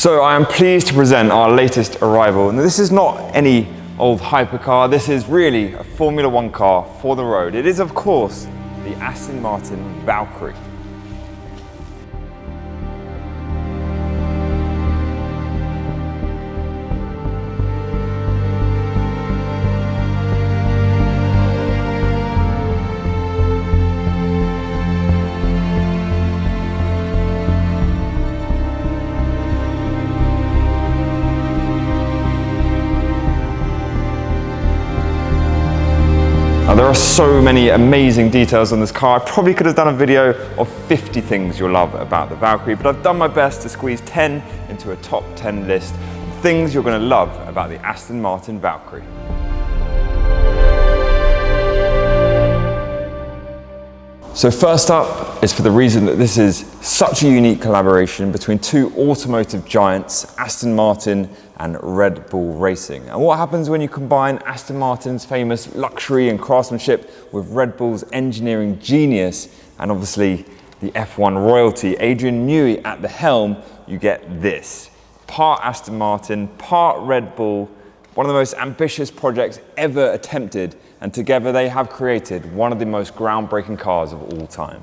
So I am pleased to present our latest arrival. Now, this is not any old hypercar, this is really a Formula One car for the road. It is, of course, the Aston Martin Valkyrie. Now, there are so many amazing details on this car. I probably could have done a video of 50 things you'll love about the Valkyrie, but I've done my best to squeeze 10 into a top 10 list of things you're going to love about the Aston Martin Valkyrie. So first up is for the reason that this is such a unique collaboration between two automotive giants, Aston Martin and Red Bull Racing. And what happens when you combine Aston Martin's famous luxury and craftsmanship with Red Bull's engineering genius and obviously the F1 royalty, Adrian Newey at the helm, you get this. Part Aston Martin, part Red Bull, one of the most ambitious projects ever attempted, and together they have created one of the most groundbreaking cars of all time.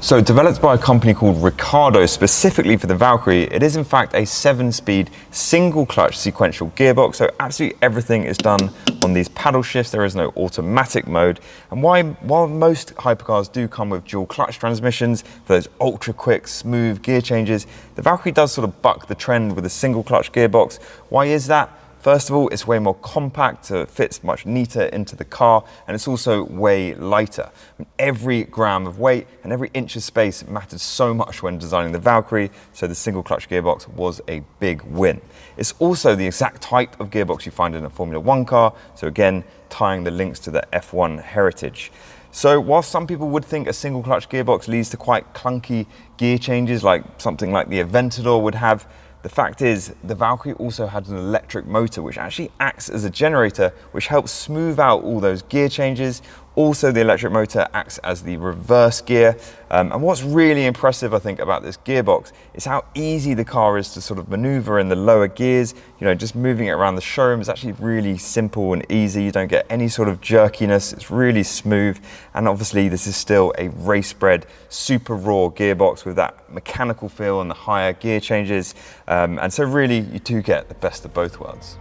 So developed by a company called Ricardo specifically for the Valkyrie, it is in fact a 7-speed single clutch sequential gearbox, so absolutely everything is done on these paddle shifts. There is no automatic mode. And while most hypercars do come with dual clutch transmissions for those ultra quick, smooth gear changes, the Valkyrie does sort of buck the trend with a single clutch gearbox. Why is that? First of all, it's way more compact, so it fits much neater into the car, and it's also way lighter. Every gram of weight and every inch of space mattered so much when designing the Valkyrie, so the single clutch gearbox was a big win. It's also the exact type of gearbox you find in a Formula One car, so again, tying the links to the F1 heritage. So while some people would think a single clutch gearbox leads to quite clunky gear changes, like something like the Aventador would have, the fact is, the Valkyrie also had an electric motor which actually acts as a generator which helps smooth out all those gear changes. Also, the electric motor acts as the reverse gear. And what's really impressive, I think, about this gearbox is how easy the car is to sort of maneuver in the lower gears. You know, just moving it around the showroom is actually really simple and easy. You don't get any sort of jerkiness. It's really smooth. And obviously, this is still a race-bred, super raw gearbox with that mechanical feel and the higher gear changes. And so really, you do get the best of both worlds.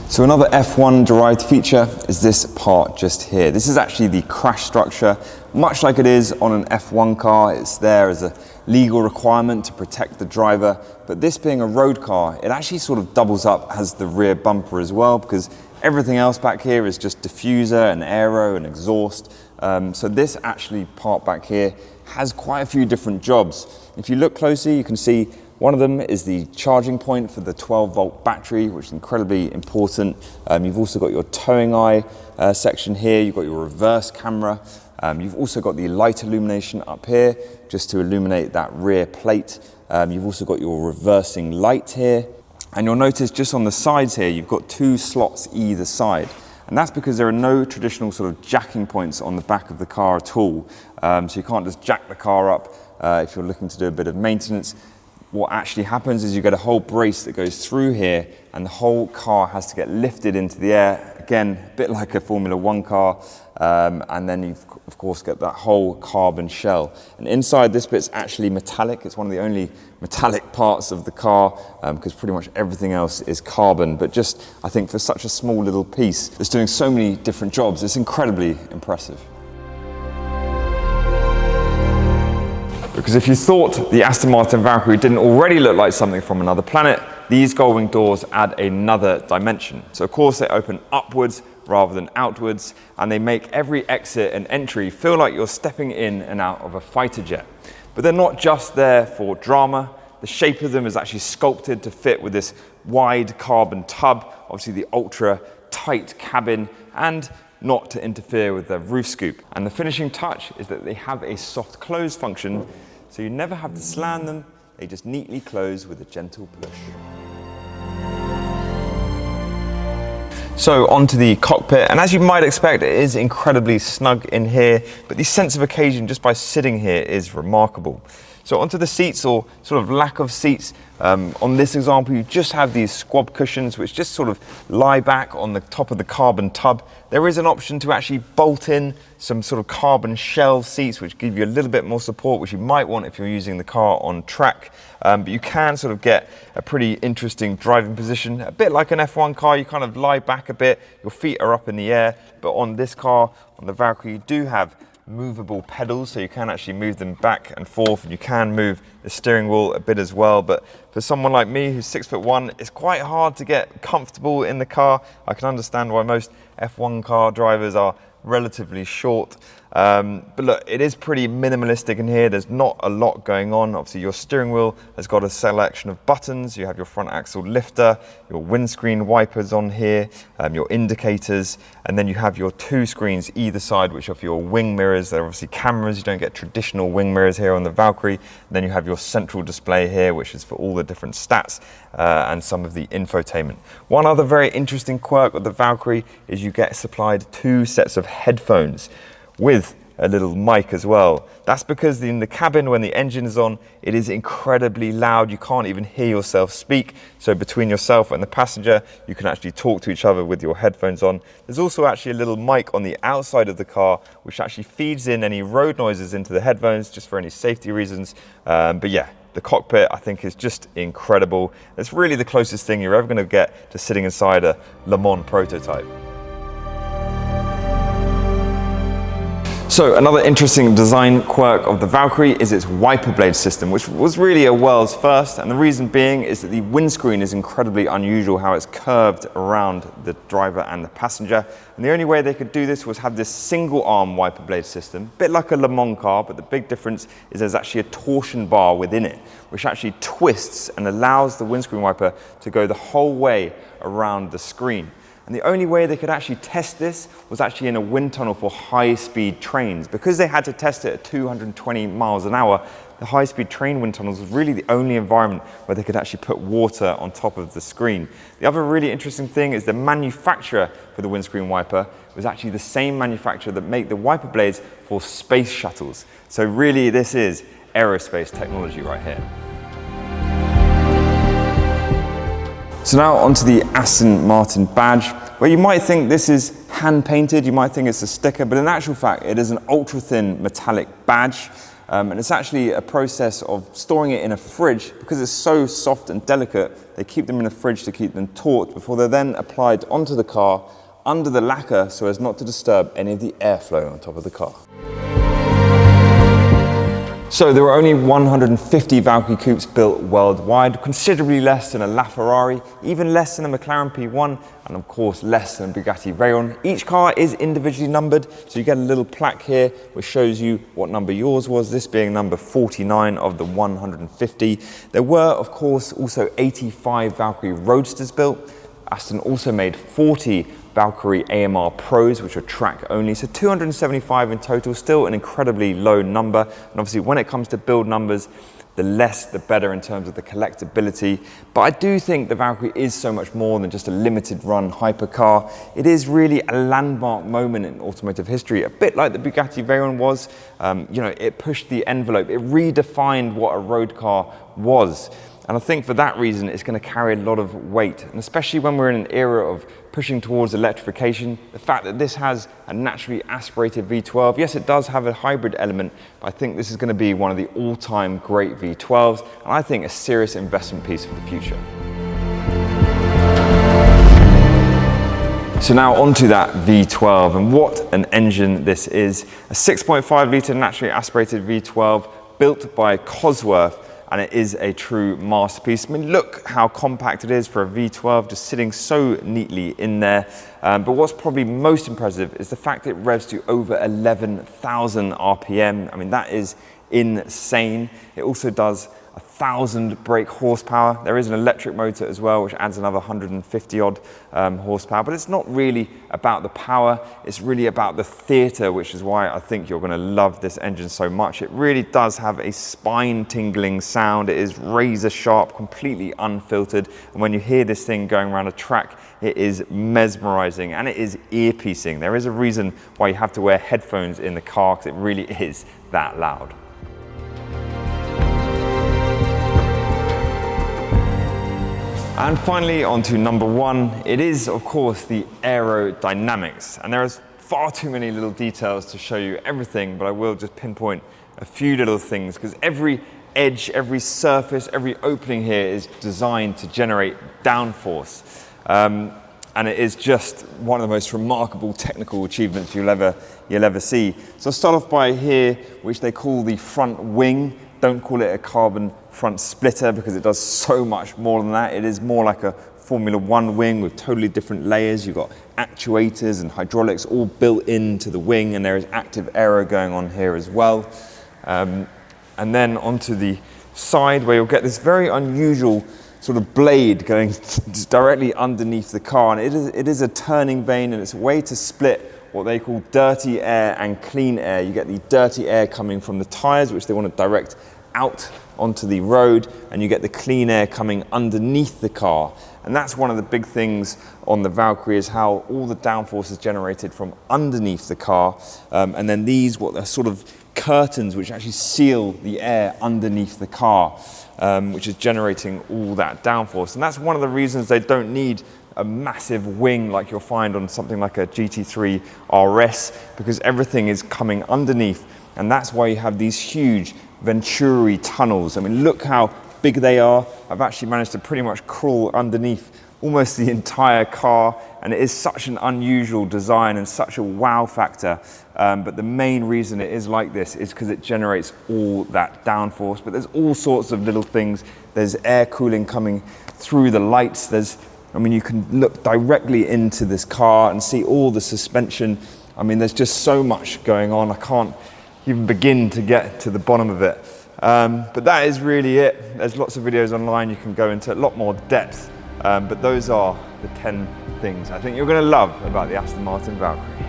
So another F1 derived feature is this part just here. This is actually the crash structure. Much like it is on an F1 car, it's there as a legal requirement to protect the driver. But this being a road car, it actually sort of doubles up as the rear bumper as well, because everything else back here is just diffuser and aero and exhaust. So this actually part back here has quite a few different jobs. If you look closely, you can see one of them is the charging point for the 12-volt battery, which is incredibly important. You've also got your towing eye section here. You've got your reverse camera. You've also got the light illumination up here, just to illuminate that rear plate. You've also got your reversing light here. And you'll notice just on the sides here, you've got 2 slots either side. And that's because there are no traditional sort of jacking points on the back of the car at all. So you can't just jack the car up if you're looking to do a bit of maintenance. What actually happens is you get a whole brace that goes through here, and the whole car has to get lifted into the air. Again, a bit like a Formula One car. And then you've, of course, got that whole carbon shell. And inside, this bit's actually metallic. It's one of the only metallic parts of the car, because pretty much everything else is carbon. But just, I think, for such a small little piece that's doing so many different jobs, it's incredibly impressive. Because if you thought the Aston Martin Valkyrie didn't already look like something from another planet, these gull-wing doors add another dimension. So of course they open upwards rather than outwards, and they make every exit and entry feel like you're stepping in and out of a fighter jet. But they're not just there for drama. The shape of them is actually sculpted to fit with this wide carbon tub, obviously the ultra tight cabin, and not to interfere with the roof scoop. And the finishing touch is that they have a soft close function, so you never have to slam them, they just neatly close with a gentle push. So onto the cockpit, and as you might expect, it is incredibly snug in here, but the sense of occasion just by sitting here is remarkable. So onto the seats, or sort of lack of seats. On this example, you just have these squab cushions which just sort of lie back on the top of the carbon tub. There is an option to actually bolt in some sort of carbon shell seats which give you a little bit more support, which you might want if you're using the car on track. But you can sort of get a pretty interesting driving position, a bit like an F1 car. You kind of lie back a bit, your feet are up in the air, but on this car, on the Valkyrie, you do have movable pedals, so you can actually move them back and forth, and you can move the steering wheel a bit as well. But for someone like me who's 6'1", it's quite hard to get comfortable in the car. I can understand why most F1 car drivers are relatively short. But look, it is pretty minimalistic in here. There's not a lot going on. Obviously, your steering wheel has got a selection of buttons. You have your front axle lifter, your windscreen wipers on here, your indicators, and then you have your two screens either side, which are for your wing mirrors. They're obviously cameras. You don't get traditional wing mirrors here on the Valkyrie. And then you have your central display here, which is for all the different stats and some of the infotainment. One other very interesting quirk of the Valkyrie is you get supplied 2 sets of headphones with a little mic as well. That's because in the cabin, when the engine is on, it is incredibly loud. You can't even hear yourself speak. So between yourself and the passenger, you can actually talk to each other with your headphones on. There's also actually a little mic on the outside of the car, which actually feeds in any road noises into the headphones, just for any safety reasons. But yeah, the cockpit, I think, is just incredible. It's really the closest thing you're ever going to get to sitting inside a Le Mans prototype. So another interesting design quirk of the Valkyrie is its wiper blade system, which was really a world's first. And the reason being is that the windscreen is incredibly unusual, how it's curved around the driver and the passenger. And the only way they could do this was have this single arm wiper blade system, a bit like a Le Mans car, but the big difference is there's actually a torsion bar within it, which actually twists and allows the windscreen wiper to go the whole way around the screen. And the only way they could actually test this was actually in a wind tunnel for high-speed trains. Because they had to test it at 220 miles an hour, the high-speed train wind tunnels was really the only environment where they could actually put water on top of the screen. The other really interesting thing is the manufacturer for the windscreen wiper was actually the same manufacturer that made the wiper blades for space shuttles. So really, this is aerospace technology right here. So now onto the Aston Martin badge, where you might think this is hand painted, you might think it's a sticker, but in actual fact, it is an ultra thin metallic badge. And it's actually a process of storing it in a fridge. Because it's so soft and delicate, they keep them in a fridge to keep them taut before they're then applied onto the car under the lacquer so as not to disturb any of the airflow on top of the car. So there were only 150 Valkyrie coupes built worldwide, considerably less than a LaFerrari, even less than a McLaren P1, and of course less than a Bugatti Veyron. Each car is individually numbered, so you get a little plaque here which shows you what number yours was, this being number 49 of the 150. There were, of course, also 85 Valkyrie Roadsters built. Aston also made 40 Valkyrie AMR Pros, which are track only, so 275 in total, still an incredibly low number. And obviously when it comes to build numbers, the less the better in terms of the collectability. But I do think the Valkyrie is so much more than just a limited run hypercar. It is really a landmark moment in automotive history, a bit like the Bugatti Veyron was. You know, it pushed the envelope, it redefined what a road car was. And I think for that reason, it's going to carry a lot of weight. And especially when we're in an era of pushing towards electrification, the fact that this has a naturally aspirated V12, yes, it does have a hybrid element, but I think this is going to be one of the all-time great V12s, and I think a serious investment piece for the future. So now onto that V12, and what an engine this is. A 6.5 litre naturally aspirated V12 built by Cosworth, and it is a true masterpiece. I mean, look how compact it is for a V12, just sitting so neatly in there. But what's probably most impressive is the fact that it revs to over 11,000 RPM. I mean, that is insane. It also does 1,000 brake horsepower. There is an electric motor as well, which adds another 150 odd horsepower, but it's not really about the power, it's really about the theatre, which is why I think you're gonna love this engine so much. It really does have a spine-tingling sound. It is razor sharp, completely unfiltered, and when you hear this thing going around a track, it is mesmerizing and it is ear-piercing. There is a reason why you have to wear headphones in the car, because it really is that loud. And finally, on to number one. It is, of course, the aerodynamics. And there is far too many little details to show you everything, but I will just pinpoint a few little things, because every edge, every surface, every opening here is designed to generate downforce. And it is just one of the most remarkable technical achievements you'll ever see. So I'll start off by here, which they call the front wing. Don't call it a carbon front splitter, because it does so much more than that. It is more like a Formula One wing with totally different layers. You've got actuators and hydraulics all built into the wing, and there is active aero going on here as well. And then onto the side, where you'll get this very unusual sort of blade going directly underneath the car, and it is a turning vane, and it's a way to split what they call dirty air and clean air. You get the dirty air coming from the tires, which they want to direct out onto the road, and you get the clean air coming underneath the car. And that's one of the big things on the Valkyrie, is how all the downforce is generated from underneath the car. And then these, what are sort of curtains, which actually seal the air underneath the car, which is generating all that downforce. And that's one of the reasons they don't need a massive wing like you'll find on something like a GT3 RS, because everything is coming underneath. And that's why you have these huge Venturi tunnels. I mean, look how big they are. I've actually managed to pretty much crawl underneath almost the entire car, and it is such an unusual design and such a wow factor. But the main reason it is like this is because it generates all that downforce. But there's all sorts of little things. There's air cooling coming through the lights. I mean, you can look directly into this car and see all the suspension. I mean, there's just so much going on. I can't even begin to get to the bottom of it. But that is really it. There's lots of videos online. You can go into a lot more depth. But those are the 10 things I think you're going to love about the Aston Martin Valkyrie.